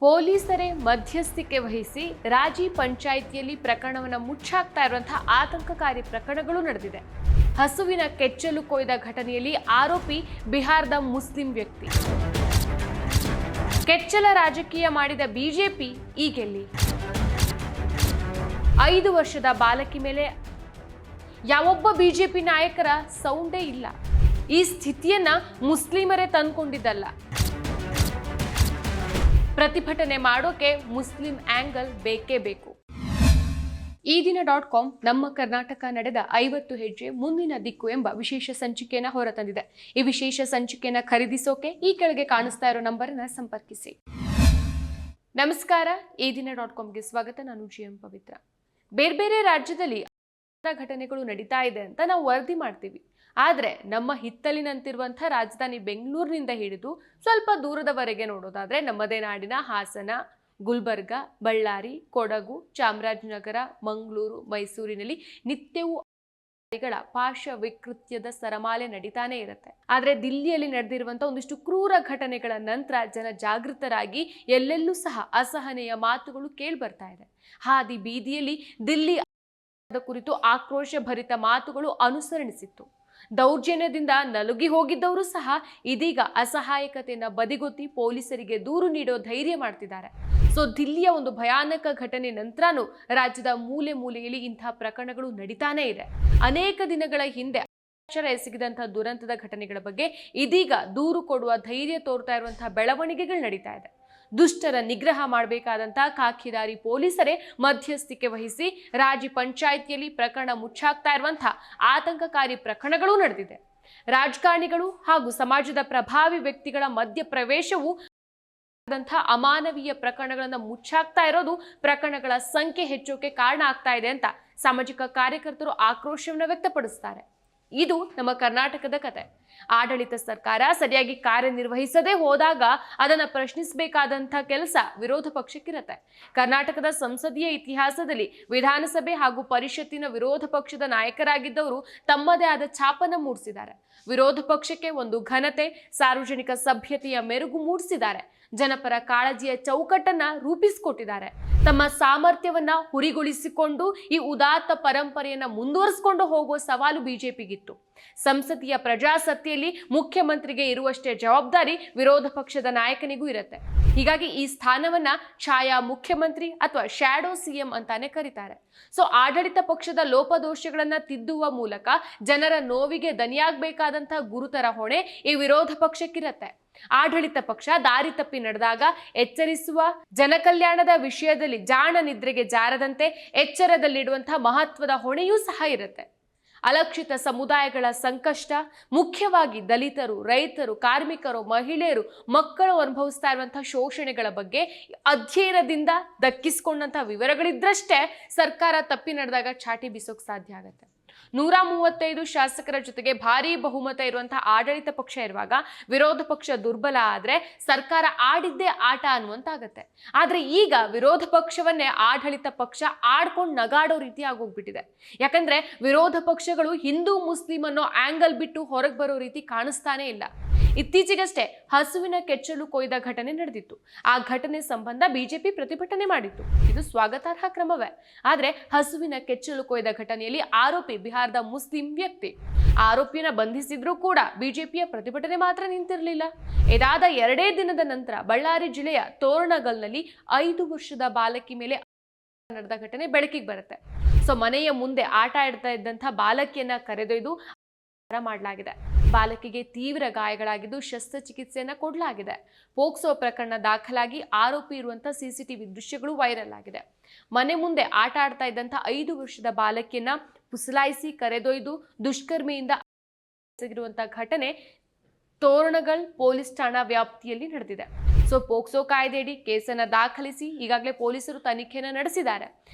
ಪೊಲೀಸರೇ ಮಧ್ಯಸ್ಥಿಕೆ ವಹಿಸಿ ರಾಜಿ ಪಂಚಾಯಿತಿಯಲ್ಲಿ ಪ್ರಕರಣವನ್ನು ಮುಚ್ಚಾಕ್ತಾ ಇರುವಂತಹ ಆತಂಕಕಾರಿ ಪ್ರಕರಣಗಳು ನಡೆದಿದೆ. ಹಸುವಿನ ಕೆಚ್ಚಲು ಕೊಯ್ದ ಘಟನೆಯಲ್ಲಿ ಆರೋಪಿ ಬಿಹಾರದ ಮುಸ್ಲಿಂ ವ್ಯಕ್ತಿ. ಕೆಚ್ಚಲ ರಾಜಕೀಯ ಮಾಡಿದ ಬಿಜೆಪಿ ಈಗೆಲ್ಲಿ? 5 ವರ್ಷದ ಬಾಲಕಿ ಮೇಲೆ ಯಾವೊಬ್ಬ ಬಿಜೆಪಿ ನಾಯಕರ ಸೌಂಡೇ ಇಲ್ಲ. ಈ ಸ್ಥಿತಿಯನ್ನ ಮುಸ್ಲಿಮರೇ ತಂದುಕೊಂಡಿದ್ದಲ್ಲ. ಪ್ರತಿಭಟನೆ ಮಾಡೋಕೆ ಮುಸ್ಲಿಂ ಆಂಗಲ್ ಬೇಕೇ ಬೇಕು. ಈ ದಿನ.com ನಮ್ಮ ಕರ್ನಾಟಕ ನಡೆದ 50 ಹೆಜ್ಜೆ ಮುಂದಿನ ದಿಕ್ಕು ಎಂಬ ವಿಶೇಷ ಸಂಚಿಕೆಯನ್ನು ಹೊರತಂದಿದೆ. ಈ ವಿಶೇಷ ಸಂಚಿಕೆಯನ್ನು ಖರೀದಿಸೋಕೆ ಈ ಕೆಳಗೆ ಕಾಣಿಸ್ತಾ ಇರೋ ನಂಬರನ್ನು ಸಂಪರ್ಕಿಸಿ. ನಮಸ್ಕಾರ, ಈ ದಿನ.comಗೆ ಸ್ವಾಗತ. ನಾನು GM ಪವಿತ್ರ. ಬೇರೆ ರಾಜ್ಯದಲ್ಲಿ ಘಟನೆಗಳು ನಡೀತಾ ಇದೆ ಅಂತ ನಾವು ವರದಿ ಮಾಡ್ತೀವಿ. ಆದರೆ ನಮ್ಮ ಹಿತ್ತಲಿನಂತಿರುವಂಥ ರಾಜಧಾನಿ ಬೆಂಗಳೂರಿನಿಂದ ಹಿಡಿದು ಸ್ವಲ್ಪ ದೂರದವರೆಗೆ ನೋಡೋದಾದ್ರೆ ನಮ್ಮದೇ ನಾಡಿನ ಹಾಸನ, ಗುಲ್ಬರ್ಗ, ಬಳ್ಳಾರಿ, ಕೊಡಗು, ಚಾಮರಾಜನಗರ, ಮಂಗಳೂರು, ಮೈಸೂರಿನಲ್ಲಿ ನಿತ್ಯವೂ ಪಾರ್ಶ್ವ ವಿಕೃತ್ಯದ ಸರಮಾಲೆ ನಡೀತಾನೆ ಇರುತ್ತೆ. ಆದರೆ ದಿಲ್ಲಿಯಲ್ಲಿ ನಡೆದಿರುವಂಥ ಒಂದಿಷ್ಟು ಕ್ರೂರ ಘಟನೆಗಳ ನಂತರ ಜನ ಜಾಗೃತರಾಗಿ ಎಲ್ಲೆಲ್ಲೂ ಸಹ ಅಸಹನೆಯ ಮಾತುಗಳು ಕೇಳಿ ಬರ್ತಾ ಇದೆ. ಹಾದಿ ಬೀದಿಯಲ್ಲಿ ದಿಲ್ಲಿ ಕುರಿತು ಆಕ್ರೋಶ ಭರಿತ ಮಾತುಗಳು ಅನುಸರಣಿಸಿತ್ತು. ದೌರ್ಜನ್ಯದಿಂದ ನಲುಗಿ ಹೋಗಿದ್ದವರು ಸಹ ಇದೀಗ ಅಸಹಾಯಕತೆಯನ್ನು ಬದಿಗೊತ್ತಿ ಪೊಲೀಸರಿಗೆ ದೂರು ನೀಡೋ ಧೈರ್ಯ ಮಾಡ್ತಿದ್ದಾರೆ. ಸೊ ದಿಲ್ಲಿಯ ಒಂದು ಭಯಾನಕ ಘಟನೆ ನಂತರನೂ ರಾಜ್ಯದ ಮೂಲೆ ಮೂಲೆಯಲ್ಲಿ ಇಂತಹ ಪ್ರಕರಣಗಳು ನಡೀತಾನೆ ಇದೆ. ಅನೇಕ ದಿನಗಳ ಹಿಂದೆ ಎಸಗಿದಂತಹ ದುರಂತದ ಘಟನೆಗಳ ಬಗ್ಗೆ ಇದೀಗ ದೂರು ಕೊಡುವ ಧೈರ್ಯ ತೋರ್ತಾ ಇರುವಂತಹ ಬೆಳವಣಿಗೆಗಳು ನಡೀತಾ ಇದೆ. ದುಷ್ಟರ ನಿಗ್ರಹ ಮಾಡಬೇಕಾದಂತಹ ಖಾಕಿದಾರಿ ಪೊಲೀಸರೇ ಮಧ್ಯಸ್ಥಿಕೆ ವಹಿಸಿ ರಾಜಿ ಪಂಚಾಯಿತಿಯಲ್ಲಿ ಪ್ರಕರಣ ಮುಚ್ಚಾಕ್ತಾ ಇರುವಂತಹ ಆತಂಕಕಾರಿ ಪ್ರಕರಣಗಳು ನಡೆದಿದೆ. ರಾಜಕಾರಣಿಗಳು ಹಾಗೂ ಸಮಾಜದ ಪ್ರಭಾವಿ ವ್ಯಕ್ತಿಗಳ ಮಧ್ಯ ಪ್ರವೇಶವು ಅಮಾನವೀಯ ಪ್ರಕರಣಗಳನ್ನು ಮುಚ್ಚಾಕ್ತಾ ಇರೋದು ಪ್ರಕರಣಗಳ ಸಂಖ್ಯೆ ಹೆಚ್ಚೋಕೆ ಕಾರಣ ಆಗ್ತಾ ಇದೆ ಅಂತ ಸಾಮಾಜಿಕ ಕಾರ್ಯಕರ್ತರು ಆಕ್ರೋಶವನ್ನು ವ್ಯಕ್ತಪಡಿಸ್ತಾರೆ. ಇದು ನಮ್ಮ ಕರ್ನಾಟಕದ ಕತೆ. ಆಡಳಿತ ಸರ್ಕಾರ ಸರಿಯಾಗಿ ಕಾರ್ಯನಿರ್ವಹಿಸದೇ ಹೋದಾಗ ಅದನ್ನು ಪ್ರಶ್ನಿಸಬೇಕಾದಂಥ ಕೆಲಸ ವಿರೋಧ ಪಕ್ಷಕ್ಕಿರುತ್ತೆ. ಕರ್ನಾಟಕದ ಸಂಸದೀಯ ಇತಿಹಾಸದಲ್ಲಿ ವಿಧಾನಸಭೆ ಹಾಗೂ ಪರಿಷತ್ತಿನ ವಿರೋಧ ಪಕ್ಷದ ನಾಯಕರಾಗಿದ್ದವರು ತಮ್ಮದೇ ಆದ ಛಾಪನ್ನು ಮೂಡಿಸಿದ್ದಾರೆ. ವಿರೋಧ ಪಕ್ಷಕ್ಕೆ ಒಂದು ಘನತೆ, ಸಾರ್ವಜನಿಕ ಸಭ್ಯತೆಯ ಮೆರುಗು ಮೂಡಿಸಿದ್ದಾರೆ. ಜನಪರ ಕಾಳಜಿಯ ಚೌಕಟ್ಟನ್ನ ರೂಪಿಸಿಕೊಟ್ಟಿದ್ದಾರೆ. ತಮ್ಮ ಸಾಮರ್ಥ್ಯವನ್ನ ಹುರಿಗೊಳಿಸಿಕೊಂಡು ಈ ಉದಾತ್ತ ಪರಂಪರೆಯನ್ನ ಮುಂದುವರಿಸಿಕೊಂಡು ಹೋಗುವ ಸವಾಲು ಬಿಜೆಪಿಗಿತ್ತು. ಸಂಸದೀಯ ಪ್ರಜಾಸತ್ತೆಯಲ್ಲಿ ಮುಖ್ಯಮಂತ್ರಿಗೆ ಇರುವಷ್ಟೇ ಜವಾಬ್ದಾರಿ ವಿರೋಧ ಪಕ್ಷದ ನಾಯಕನಿಗೂ ಇರುತ್ತೆ. ಹೀಗಾಗಿ ಈ ಸ್ಥಾನವನ್ನ ಛಾಯಾ ಮುಖ್ಯಮಂತ್ರಿ ಅಥವಾ ಶ್ಯಾಡೋ ಸಿಎಂ ಅಂತಾನೆ ಕರೀತಾರೆ. ಸೊ ಆಡಳಿತ ಪಕ್ಷದ ಲೋಪದೋಷಗಳನ್ನ ತಿದ್ದುವ ಮೂಲಕ ಜನರ ನೋವಿಗೆ ದನಿಯಾಗಬೇಕಾದಂತಹ ಗುರುತರ ಹೊಣೆ ಈ ವಿರೋಧ ಪಕ್ಷಕ್ಕಿರತ್ತೆ. ಆಡಳಿತ ಪಕ್ಷ ದಾರಿ ತಪ್ಪಿ ನಡೆದಾಗ ಎಚ್ಚರಿಸುವ, ಜನಕಲ್ಯಾಣದ ವಿಷಯದಲ್ಲಿ ಜಾಣ ನಿದ್ರೆಗೆ ಜಾರದಂತೆ ಎಚ್ಚರದಲ್ಲಿಡುವಂತಹ ಮಹತ್ವದ ಹೊಣೆಯೂ ಸಹ ಇರುತ್ತೆ. ಅಲಕ್ಷಿತ ಸಮುದಾಯಗಳ ಸಂಕಷ್ಟ, ಮುಖ್ಯವಾಗಿ ದಲಿತರು, ರೈತರು, ಕಾರ್ಮಿಕರು, ಮಹಿಳೆಯರು, ಮಕ್ಕಳು ಅನುಭವಿಸ್ತಾ ಇರುವಂತಹ ಶೋಷಣೆಗಳ ಬಗ್ಗೆ ಅಧ್ಯಯನದಿಂದ ದಕ್ಕಿಸಿಕೊಂಡಂತಹ ವಿವರಗಳಿದ್ರಷ್ಟೇ ಸರ್ಕಾರ ತಪ್ಪಿ ನಡೆದಾಗ ಚಾಟಿ ಬೀಸೋಕೆ ಸಾಧ್ಯ ಆಗುತ್ತೆ. 135 ಶಾಸಕರ ಜೊತೆಗೆ ಭಾರೀ ಬಹುಮತ ಇರುವಂತಹ ಆಡಳಿತ ಪಕ್ಷ ಇರುವಾಗ ವಿರೋಧ ಪಕ್ಷ ದುರ್ಬಲ ಆದ್ರೆ ಸರ್ಕಾರ ಆಡಿದ್ದೇ ಆಟ ಅನ್ನುವಂತಾಗತ್ತೆ. ಆದ್ರೆ ಈಗ ವಿರೋಧ ಪಕ್ಷವನ್ನೇ ಆಡಳಿತ ಪಕ್ಷ ಆಡ್ಕೊಂಡು ನಗಾಡೋ ರೀತಿ ಆಗೋಗ್ಬಿಟ್ಟಿದೆ. ಯಾಕಂದ್ರೆ ವಿರೋಧ ಪಕ್ಷಗಳು ಹಿಂದೂ ಮುಸ್ಲಿಂ ಅನ್ನೋ ಆಂಗಲ್ ಬಿಟ್ಟು ಹೊರಗೆ ಬರೋ ರೀತಿ ಕಾಣಿಸ್ತಾನೆ ಇಲ್ಲ. ಇತ್ತೀಚೆಗಷ್ಟೇ ಹಸುವಿನ ಕೆಚ್ಚಲು ಕೊಯ್ದ ಘಟನೆ ನಡೆದಿತ್ತು. ಆ ಘಟನೆ ಸಂಬಂಧ ಬಿಜೆಪಿ ಪ್ರತಿಭಟನೆ ಮಾಡಿತ್ತು. ಇದು ಸ್ವಾಗತಾರ್ಹ ಕ್ರಮವೇ. ಆದ್ರೆ ಹಸುವಿನ ಕೆಚ್ಚಲು ಕೊಯ್ದ ಘಟನೆಯಲ್ಲಿ ಆರೋಪಿ ಬಿಹಾರದ ಮುಸ್ಲಿಂ ವ್ಯಕ್ತಿ. ಆರೋಪಿಯನ್ನ ಬಂಧಿಸಿದ್ರೂ ಕೂಡ ಬಿಜೆಪಿಯ ಪ್ರತಿಭಟನೆ ಮಾತ್ರ ನಿಂತಿರಲಿಲ್ಲ. ಇದಾದ 2 ದಿನದ ನಂತರ ಬಳ್ಳಾರಿ ಜಿಲ್ಲೆಯ ತೋರಣಗಲ್ನಲ್ಲಿ 5 ವರ್ಷದ ಬಾಲಕಿ ಮೇಲೆ ನಡೆದ ಘಟನೆ ಬೆಳಕಿಗೆ ಬರುತ್ತೆ. ಸೊ ಮನೆಯ ಮುಂದೆ ಆಟ ಆಡ್ತಾ ಇದ್ದಂತಹ ಬಾಲಕಿಯನ್ನ ಕರೆದೊಯ್ದು ಮಾಡಲಾಗಿದೆ. ಬಾಲಕಿಗೆ ತೀವ್ರ ಗಾಯಗಳಾಗಿದ್ದು ಶಸ್ತ್ರಚಿಕಿತ್ಸೆಯನ್ನ ಕೊಡಲಾಗಿದೆ. ಪೋಕ್ಸೋ ಪ್ರಕರಣ ದಾಖಲಾಗಿ ಆರೋಪಿ ಇರುವಂತಹ CCTV ದೃಶ್ಯಗಳು ವೈರಲ್ ಆಗಿದೆ. ಮನೆ ಮುಂದೆ ಆಟ ಆಡ್ತಾ ಇದ್ದಂತಹ 5 ವರ್ಷದ ಬಾಲಕಿಯನ್ನ ಪುಸಲಾಯಿಸಿ ಕರೆದೊಯ್ದು ದುಷ್ಕರ್ಮಿಯಿಂದ ಎಸಗಿರುವಂತಹ ಘಟನೆ ತೋರಣಗಲ್ ಪೊಲೀಸ್ ಠಾಣಾ ವ್ಯಾಪ್ತಿಯಲ್ಲಿ ನಡೆದಿದೆ. ಸೊ ಪೋಕ್ಸೋ ಕಾಯ್ದೆಯಡಿ ಕೇಸನ್ನ ದಾಖಲಿಸಿ ಈಗಾಗಲೇ ಪೊಲೀಸರು ತನಿಖೆಯನ್ನು ನಡೆಸಿದ್ದಾರೆ.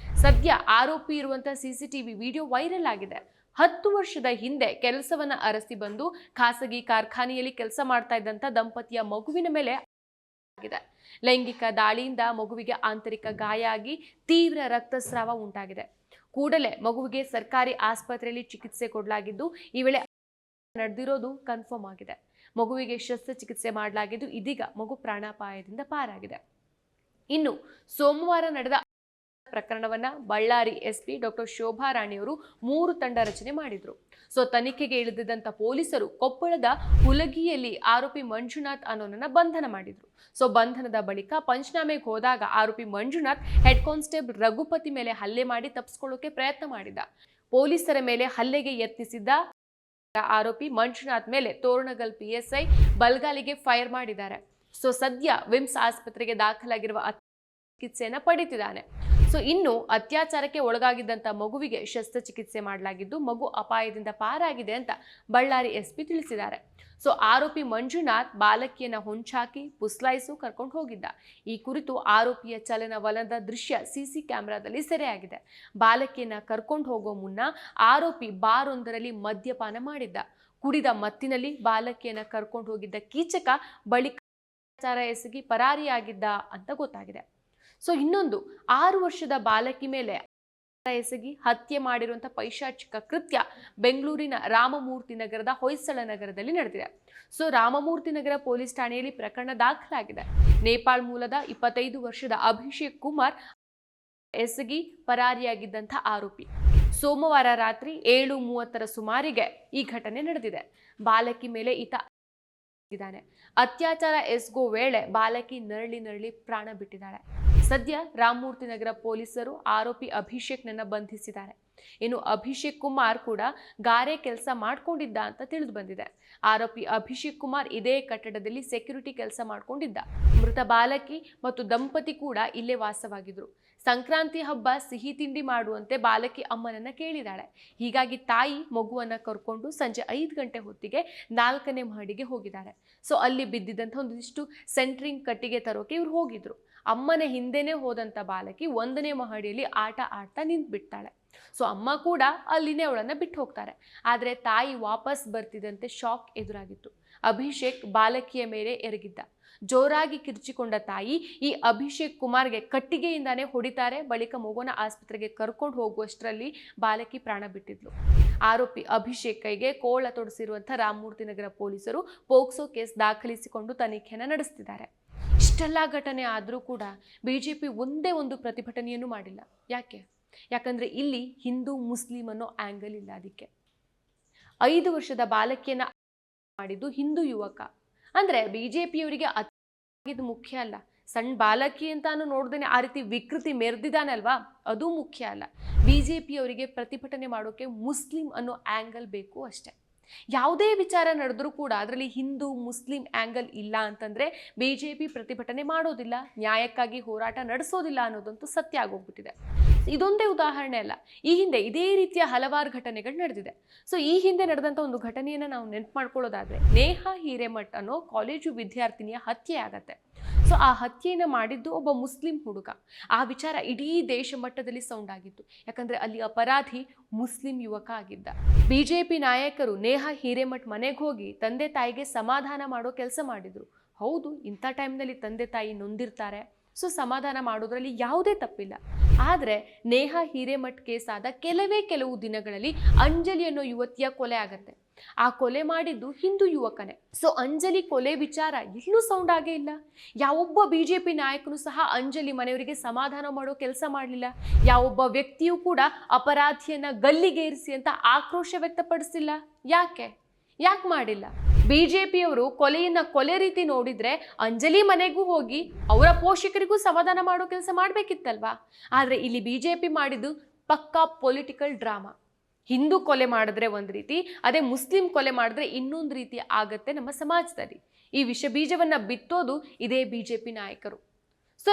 ಸದ್ಯ ಆರೋಪಿ ಇರುವಂತಹ CCTV ವಿಡಿಯೋ ವೈರಲ್ ಆಗಿದೆ. 10 ವರ್ಷದ ಹಿಂದೆ ಕೆಲಸವನ್ನ ಅರಸಿ ಬಂದು ಖಾಸಗಿ ಕಾರ್ಖಾನೆಯಲ್ಲಿ ಕೆಲಸ ಮಾಡ್ತಾ ಇದ್ದಂತ ದಂಪತಿಯ ಮಗುವಿನ ಮೇಲೆ ಲೈಂಗಿಕ ದಾಳಿಯಿಂದ ಮಗುವಿಗೆ ಆಂತರಿಕ ಗಾಯ ಆಗಿ ತೀವ್ರ ರಕ್ತಸ್ರಾವ ಉಂಟಾಗಿದೆ. ಕೂಡಲೇ ಮಗುವಿಗೆ ಸರ್ಕಾರಿ ಆಸ್ಪತ್ರೆಯಲ್ಲಿ ಚಿಕಿತ್ಸೆ ಕೊಡಲಾಗಿದ್ದು ಈ ವೇಳೆ ನಡೆದಿರೋದು ಕನ್ಫರ್ಮ್ ಆಗಿದೆ. ಮಗುವಿಗೆ ಶಸ್ತ್ರಚಿಕಿತ್ಸೆ ಮಾಡಲಾಗಿದ್ದು ಇದೀಗ ಮಗು ಪ್ರಾಣಾಪಾಯದಿಂದ ಪಾರಾಗಿದೆ. ಇನ್ನು ಸೋಮವಾರ ನಡೆದ ಪ್ರಕರಣವನ್ನ ಬಳ್ಳಾರಿ ಎಸ್ಪಿ ಡಾಕ್ಟರ್ ಶೋಭಾ ರಾಣಿಯವರು 3 ತಂಡ ರಚನೆ ಮಾಡಿದ್ರು. ತನಿಖೆಗೆ ಇಳಿದಿದ್ದಂತ ಪೊಲೀಸರು ಕೊಪ್ಪಳದ ಹುಲಗಿಯಲ್ಲಿ ಆರೋಪಿ ಮಂಜುನಾಥ್ ಅನ್ನೋನನ್ನ ಬಂಧನ ಮಾಡಿದ್ರು. ಬಂಧನದ ಬಳಿಕ ಪಂಚನಾಮೆಗೆ ಹೋದಾಗ ಆರೋಪಿ ಮಂಜುನಾಥ್ ಹೆಡ್ ಕಾನ್ಸ್ಟೇಬಲ್ ರಘುಪತಿ ಮೇಲೆ ಹಲ್ಲೆ ಮಾಡಿ ತಪ್ಪಿಸಿಕೊಳ್ಳೋಕೆ ಪ್ರಯತ್ನ ಮಾಡಿದ. ಪೊಲೀಸರ ಮೇಲೆ ಹಲ್ಲೆಗೆ ಯತ್ನಿಸಿದ್ದ ಆರೋಪಿ ಮಂಜುನಾಥ್ ಮೇಲೆ ತೋರಣಗಲ್ PSI ಬಲ್ಗಾಲಿಗೆ ಫೈರ್ ಮಾಡಿದ್ದಾರೆ. ಸದ್ಯ ವಿಮ್ಸ್ ಆಸ್ಪತ್ರೆಗೆ ದಾಖಲಾಗಿರುವ ಚಿಕಿತ್ಸೆಯನ್ನ ಪಡೆದಿದ್ದಾನೆ. ಇನ್ನು ಅತ್ಯಾಚಾರಕ್ಕೆ ಒಳಗಾಗಿದ್ದಂತ ಮಗುವಿಗೆ ಶಸ್ತ್ರಚಿಕಿತ್ಸೆ ಮಾಡಲಾಗಿದ್ದು ಮಗು ಅಪಾಯದಿಂದ ಪಾರಾಗಿದೆ ಅಂತ ಬಳ್ಳಾರಿ ಎಸ್ಪಿ ತಿಳಿಸಿದ್ದಾರೆ. ಆರೋಪಿ ಮಂಜುನಾಥ್ ಬಾಲಕಿಯನ್ನ ಹೊಂಚಾಕಿ ಪುಸ್ಲಾಯಿಸು ಕರ್ಕೊಂಡು ಹೋಗಿದ್ದ. ಈ ಕುರಿತು ಆರೋಪಿಯ ಚಲನವಲನದ ದೃಶ್ಯ ಸಿಸಿ ಕ್ಯಾಮೆರಾದಲ್ಲಿ ಸೆರೆಯಾಗಿದೆ. ಬಾಲಕಿಯನ್ನ ಕರ್ಕೊಂಡು ಹೋಗೋ ಮುನ್ನ ಆರೋಪಿ ಬಾರೊಂದರಲ್ಲಿ ಮದ್ಯಪಾನ ಮಾಡಿದ್ದ. ಕುಡಿದ ಮತ್ತಿನಲ್ಲಿ ಬಾಲಕಿಯನ್ನ ಕರ್ಕೊಂಡು ಹೋಗಿದ್ದ ಕೀಚಕ ಬಳಿಕ ಅತ್ಯಾಚಾರ ಎಸಗಿ ಪರಾರಿಯಾಗಿದ್ದ ಅಂತ ಗೊತ್ತಾಗಿದೆ. ಇನ್ನೊಂದು 6 ವರ್ಷದ ಬಾಲಕಿ ಮೇಲೆ ಎಸಗಿ ಹತ್ಯೆ ಮಾಡಿರುವಂತಹ ಪೈಶಾಚಿಕ ಕೃತ್ಯ ಬೆಂಗಳೂರಿನ ರಾಮಮೂರ್ತಿ ನಗರದ ಹೊಯ್ಸಳ ನಗರದಲ್ಲಿ ನಡೆದಿದೆ. ರಾಮಮೂರ್ತಿ ನಗರ ಪೊಲೀಸ್ ಠಾಣೆಯಲ್ಲಿ ಪ್ರಕರಣ ದಾಖಲಾಗಿದೆ. ನೇಪಾಳ ಮೂಲದ 25 ವರ್ಷದ ಅಭಿಷೇಕ್ ಕುಮಾರ್ ಎಸಗಿ ಪರಾರಿಯಾಗಿದ್ದಂಥ ಆರೋಪಿ. ಸೋಮವಾರ ರಾತ್ರಿ 7:30 ಸುಮಾರಿಗೆ ಈ ಘಟನೆ ನಡೆದಿದೆ. ಬಾಲಕಿ ಮೇಲೆ ಈತ ಇದ್ದಾನೆ. ಅತ್ಯಾಚಾರ ಎಸಗೋ ವೇಳೆ ಬಾಲಕಿ ನರಳಿ ಪ್ರಾಣ ಬಿಟ್ಟಿದ್ದಾಳೆ. ಸದ್ಯ ರಾಮಮೂರ್ತಿ ನಗರ ಪೊಲೀಸರು ಆರೋಪಿ ಅಭಿಷೇಕ್ನನ್ನ ಬಂಧಿಸಿದ್ದಾರೆ. ಇನ್ನು ಅಭಿಷೇಕ್ ಕುಮಾರ್ ಕೂಡ ಗಾರೆ ಕೆಲಸ ಮಾಡ್ಕೊಂಡಿದ್ದ ಅಂತ ತಿಳಿದು ಬಂದಿದೆ. ಆರೋಪಿ ಅಭಿಷೇಕ್ ಕುಮಾರ್ ಇದೇ ಕಟ್ಟಡದಲ್ಲಿ ಸೆಕ್ಯೂರಿಟಿ ಕೆಲಸ ಮಾಡ್ಕೊಂಡಿದ್ದ. ಮೃತ ಬಾಲಕಿ ಮತ್ತು ದಂಪತಿ ಕೂಡ ಇಲ್ಲೇ ವಾಸವಾಗಿದ್ರು. ಸಂಕ್ರಾಂತಿ ಹಬ್ಬ ಸಿಹಿ ತಿಂಡಿ ಮಾಡುವಂತೆ ಬಾಲಕಿ ಅಮ್ಮನನ್ನ ಕೇಳಿದಾಳೆ. ಹೀಗಾಗಿ ತಾಯಿ ಮಗುವನ್ನ ಕರ್ಕೊಂಡು ಸಂಜೆ 5 ಗಂಟೆ ಹೊತ್ತಿಗೆ 4ನೇ ಮಹಡಿಗೆ ಹೋಗಿದ್ದಾರೆ. ಅಲ್ಲಿ ಬಿದ್ದಿದ್ದಂಥ ಒಂದಿಷ್ಟು ಸೆಂಟ್ರಿಂಗ್ ಕಟ್ಟಿಗೆ ತರೋಕೆ ಇವ್ರು ಹೋಗಿದ್ರು. ಅಮ್ಮನ ಹಿಂದೆನೆ ಹೋದಂತ ಬಾಲಕಿ 1ನೇ ಮಹಡಿಯಲ್ಲಿ ಆಟ ಆಡ್ತಾ ನಿಂತು ಬಿಡ್ತಾಳೆ. ಅಮ್ಮ ಕೂಡ ಅಲ್ಲಿನೇ ಅವಳನ್ನ ಬಿಟ್ಟು ಹೋಗ್ತಾರೆ. ಆದ್ರೆ ತಾಯಿ ವಾಪಸ್ ಬರ್ತಿದ್ದಂತೆ ಶಾಕ್ ಎದುರಾಗಿತ್ತು. ಅಭಿಷೇಕ್ ಬಾಲಕಿಯ ಮೇಲೆ ಎರಗಿದ್ದ. ಜೋರಾಗಿ ಕಿರ್ಚಿಕೊಂಡ ತಾಯಿ ಈ ಅಭಿಷೇಕ್ ಕುಮಾರ್ಗೆ ಕಟ್ಟಿಗೆಯಿಂದಾನೇ ಹೊಡಿತಾರೆ. ಬಳಿಕ ಮಗುವನ್ನ ಆಸ್ಪತ್ರೆಗೆ ಕರ್ಕೊಂಡು ಹೋಗುವಷ್ಟರಲ್ಲಿ ಬಾಲಕಿ ಪ್ರಾಣ ಬಿಟ್ಟಿದ್ಲು. ಆರೋಪಿ ಅಭಿಷೇಕ್ ಕೈಗೆ ಕೋಳ ತೊಡಸಿರುವಂತಹ ರಾಮಮೂರ್ತಿ ನಗರ ಪೊಲೀಸರು ಪೋಕ್ಸೋ ಕೇಸ್ ದಾಖಲಿಸಿಕೊಂಡು ತನಿಖೆಯನ್ನು ನಡೆಸುತ್ತಿದ್ದಾರೆ. ಇಷ್ಟೆಲ್ಲ ಘಟನೆ ಆದರೂ ಕೂಡ ಬಿಜೆಪಿ ಒಂದೇ ಒಂದು ಪ್ರತಿಭಟನೆಯನ್ನು ಮಾಡಿಲ್ಲ. ಯಾಕಂದ್ರೆ ಇಲ್ಲಿ ಹಿಂದೂ ಮುಸ್ಲಿಂ ಅನ್ನೋ ಆಂಗಲ್ ಇಲ್ಲ. ಅದಕ್ಕೆ 5 ವರ್ಷದ ಬಾಲಕಿಯನ್ನ ಮಾಡಿದ್ದು ಹಿಂದೂ ಯುವಕ. ಅಂದ್ರೆ ಬಿಜೆಪಿಯವರಿಗೆ ಇದು ಮುಖ್ಯ ಅಲ್ಲ. ಸಣ್ಣ ಬಾಲಕಿ ಅಂತಾನು ನೋಡ್ದೇನೆ ಆ ರೀತಿ ವಿಕೃತಿ ಮೆರೆದಿದ್ದಾನಲ್ವಾ, ಅದು ಮುಖ್ಯ ಅಲ್ಲ. ಬಿಜೆಪಿಯವರಿಗೆ ಪ್ರತಿಭಟನೆ ಮಾಡೋಕೆ ಮುಸ್ಲಿಂ ಅನ್ನೋ ಆಂಗಲ್ ಬೇಕು ಅಷ್ಟೇ. ಯಾವುದೇ ವಿಚಾರ ನಡೆದ್ರೂ ಕೂಡ ಅದರಲ್ಲಿ ಹಿಂದೂ ಮುಸ್ಲಿಂ ಆಂಗಲ್ ಇಲ್ಲ ಅಂತಂದ್ರೆ ಬಿಜೆಪಿ ಪ್ರತಿಭಟನೆ ಮಾಡೋದಿಲ್ಲ, ನ್ಯಾಯಕ್ಕಾಗಿ ಹೋರಾಟ ನಡೆಸೋದಿಲ್ಲ ಅನ್ನೋದಂತೂ ಸತ್ಯ ಆಗೋಗ್ಬಿಟ್ಟಿದೆ. ಇದೊಂದೇ ಉದಾಹರಣೆ ಅಲ್ಲ, ಈ ಹಿಂದೆ ಇದೇ ರೀತಿಯ ಹಲವಾರು ಘಟನೆಗಳು ನಡೆದಿದೆ. ಈ ಹಿಂದೆ ನಡೆದಂತ ಒಂದು ಘಟನೆಯನ್ನ ನಾವು ನೆನಪು ಮಾಡ್ಕೊಳ್ಳೋದಾದ್ರೆ, ನೇಹಾ ಹಿರೇಮಠ್ ಅನ್ನೋ ಕಾಲೇಜು ವಿದ್ಯಾರ್ಥಿನಿಯ ಹತ್ಯೆ ಆಗತ್ತೆ. ಆ ಹತ್ಯೆಯನ್ನು ಮಾಡಿದ್ದು ಒಬ್ಬ ಮುಸ್ಲಿಂ ಹುಡುಗ. ಆ ವಿಚಾರ ಇಡೀ ದೇಶ ಮಟ್ಟದಲ್ಲಿ ಸೌಂಡ್ ಆಗಿತ್ತು. ಯಾಕಂದ್ರೆ ಅಲ್ಲಿ ಅಪರಾಧಿ ಮುಸ್ಲಿಂ ಯುವಕ ಆಗಿದ್ದ. ಬಿಜೆಪಿ ನಾಯಕರು ನೇಹಾ ಹಿರೇಮಠ್ ಮನೆಗೆ ಹೋಗಿ ತಂದೆ ತಾಯಿಗೆ ಸಮಾಧಾನ ಮಾಡೋ ಕೆಲಸ ಮಾಡಿದ್ರು. ಹೌದು, ಇಂಥ ಟೈಮ್ನಲ್ಲಿ ತಂದೆ ತಾಯಿ ನೊಂದಿರ್ತಾರೆ. ಸಮಾಧಾನ ಮಾಡೋದ್ರಲ್ಲಿ ಯಾವುದೇ ತಪ್ಪಿಲ್ಲ. ಆದ್ರೆ ನೇಹಾ ಹಿರೇಮಠ್ ಕೇಸ್ ಆದ ಕೆಲವು ದಿನಗಳಲ್ಲಿ ಅಂಜಲಿ ಅನ್ನೋ ಯುವತಿಯ ಕೊಲೆ ಆಗತ್ತೆ. ಆ ಕೊಲೆ ಮಾಡಿದ್ದು ಹಿಂದೂ ಯುವಕನೇ. ಅಂಜಲಿ ಕೊಲೆ ವಿಚಾರ ಎಲ್ಲೂ ಸೌಂಡ್ ಆಗೇ ಇಲ್ಲ. ಯಾವೊಬ್ಬ ಬಿಜೆಪಿ ನಾಯಕನು ಸಹ ಅಂಜಲಿ ಮನೆಯವರಿಗೆ ಸಮಾಧಾನ ಮಾಡೋ ಕೆಲಸ ಮಾಡಲಿಲ್ಲ. ಯಾವೊಬ್ಬ ವ್ಯಕ್ತಿಯೂ ಕೂಡ ಅಪರಾಧಿಯನ್ನ ಗಲ್ಲಿಗೇರಿಸಿ ಅಂತ ಆಕ್ರೋಶ ವ್ಯಕ್ತಪಡಿಸಿಲ್ಲ. ಯಾಕೆ ಮಾಡಿಲ್ಲ? ಬಿಜೆಪಿಯವರು ಕೊಲೆಯನ್ನ ಕೊಲೆ ರೀತಿ ನೋಡಿದ್ರೆ ಅಂಜಲಿ ಮನೆಗೂ ಹೋಗಿ ಅವರ ಪೋಷಕರಿಗೂ ಸಮಾಧಾನ ಮಾಡೋ ಕೆಲಸ ಮಾಡ್ಬೇಕಿತ್ತಲ್ವಾ? ಆದ್ರೆ ಇಲ್ಲಿ ಬಿಜೆಪಿ ಮಾಡಿದ್ದು ಪಕ್ಕಾ ಪೊಲಿಟಿಕಲ್ ಡ್ರಾಮಾ. ಹಿಂದೂ ಕೊಲೆ ಮಾಡಿದ್ರೆ ಒಂದು ರೀತಿ, ಅದೇ ಮುಸ್ಲಿಂ ಕೊಲೆ ಮಾಡಿದ್ರೆ ಇನ್ನೊಂದು ರೀತಿ ಆಗತ್ತೆ ನಮ್ಮ ಸಮಾಜದಲ್ಲಿ. ಈ ವಿಷ ಬೀಜವನ್ನ ಬಿತ್ತೋದು ಇದೇ ಬಿಜೆಪಿ ನಾಯಕರು.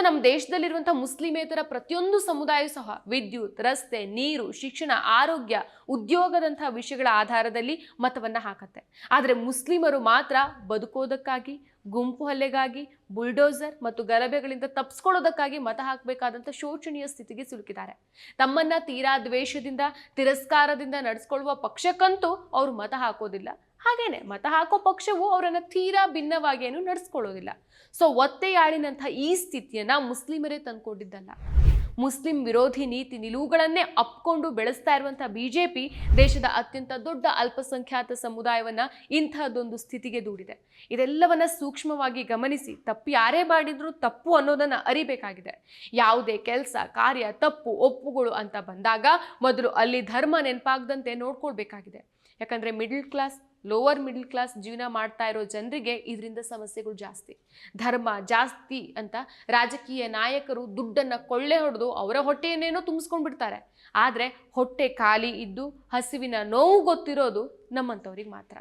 ನಮ್ಮ ದೇಶದಲ್ಲಿರುವಂಥ ಮುಸ್ಲಿಮೇತರ ಪ್ರತಿಯೊಂದು ಸಮುದಾಯ ಸಹ ವಿದ್ಯುತ್, ರಸ್ತೆ, ನೀರು, ಶಿಕ್ಷಣ, ಆರೋಗ್ಯ, ಉದ್ಯೋಗದಂತಹ ವಿಷಯಗಳ ಆಧಾರದಲ್ಲಿ ಮತವನ್ನ ಹಾಕತ್ತೆ. ಆದರೆ ಮುಸ್ಲಿಮರು ಮಾತ್ರ ಬದುಕೋದಕ್ಕಾಗಿ, ಗುಂಪು ಹಲ್ಲೆಗಾಗಿ, ಬುಲ್ಡೋಸರ್ ಮತ್ತು ಗಲಭೆಗಳಿಂದ ತಪ್ಪಿಸ್ಕೊಳ್ಳೋದಕ್ಕಾಗಿ ಮತ ಹಾಕಬೇಕಾದಂಥ ಶೋಚನೀಯ ಸ್ಥಿತಿಗೆ ಸಿಲುಕಿದ್ದಾರೆ. ತಮ್ಮನ್ನ ತೀರಾ ದ್ವೇಷದಿಂದ, ತಿರಸ್ಕಾರದಿಂದ ನಡೆಸ್ಕೊಳ್ಳುವ ಪಕ್ಷಕ್ಕಂತೂ ಅವರು ಮತ ಹಾಕೋದಿಲ್ಲ. ಹಾಗೇನೆ ಮತ ಹಾಕೋ ಪಕ್ಷವು ಅವರನ್ನ ತೀರಾ ಭಿನ್ನವಾಗಿ ಏನು ನಡೆಸ್ಕೊಳ್ಳೋದಿಲ್ಲ. ಒತ್ತೆಯಾಳಿನಂಥ ಈ ಸ್ಥಿತಿಯನ್ನ ಮುಸ್ಲಿಮರೇ ತಂದ್ಕೊಂಡಿದ್ದಲ್ಲ. ಮುಸ್ಲಿಂ ವಿರೋಧಿ ನೀತಿ ನಿಲುವುಗಳನ್ನೇ ಅಪ್ಕೊಂಡು ಬೆಳೆಸ್ತಾ ಇರುವಂತಹ ಬಿಜೆಪಿ ದೇಶದ ಅತ್ಯಂತ ದೊಡ್ಡ ಅಲ್ಪಸಂಖ್ಯಾತ ಸಮುದಾಯವನ್ನ ಇಂತಹದೊಂದು ಸ್ಥಿತಿಗೆ ದೂಡಿದೆ. ಇದೆಲ್ಲವನ್ನ ಸೂಕ್ಷ್ಮವಾಗಿ ಗಮನಿಸಿ ತಪ್ಪು ಯಾರೇ ಮಾಡಿದ್ರು ತಪ್ಪು ಅನ್ನೋದನ್ನ ಅರಿಬೇಕಾಗಿದೆ. ಯಾವುದೇ ಕೆಲಸ ಕಾರ್ಯ ತಪ್ಪು ಒಪ್ಪುಗಳು ಅಂತ ಬಂದಾಗ ಮೊದಲು ಅಲ್ಲಿ ಧರ್ಮ ನೆನಪಾಗದಂತೆ ನೋಡ್ಕೊಳ್ಬೇಕಾಗಿದೆ. ಯಾಕಂದ್ರೆ middle class, lower middle class ಜೀವನ ಮಾಡ್ತಾ ಇರೋ ಜನರಿಗೆ ಇದರಿಂದ ಸಮಸ್ಯೆಗಳು ಜಾಸ್ತಿ. ಧರ್ಮ ಜಾಸ್ತಿ ಅಂತ ರಾಜಕೀಯ ನಾಯಕರು ದುಡ್ಡನ್ನ ಕೊಳ್ಳೆ ಹೊಡೆದು ಅವರ ಹೊಟ್ಟೆಯನ್ನೇನೋ ತುಂಬಿಸ್ಕೊಂಡ್ಬಿಡ್ತಾರೆ. ಆದ್ರೆ ಹೊಟ್ಟೆ ಖಾಲಿ ಇದ್ದು ಹಸಿವಿನ ನೋವು ಗೊತ್ತಿರೋದು ನಮ್ಮಂಥವ್ರಿಗೆ ಮಾತ್ರ.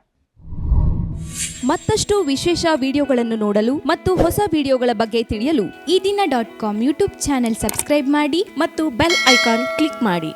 ಮತ್ತಷ್ಟು ವಿಶೇಷ ವಿಡಿಯೋಗಳನ್ನು ನೋಡಲು ಮತ್ತು ಹೊಸ ವಿಡಿಯೋಗಳ ಬಗ್ಗೆ ತಿಳಿಯಲು ಈ ದಿನ .com ಯೂಟ್ಯೂಬ್ ಚಾನೆಲ್ ಸಬ್ಸ್ಕ್ರೈಬ್ ಮಾಡಿ ಮತ್ತು ಬೆಲ್ ಐಕಾನ್ ಕ್ಲಿಕ್ ಮಾಡಿ.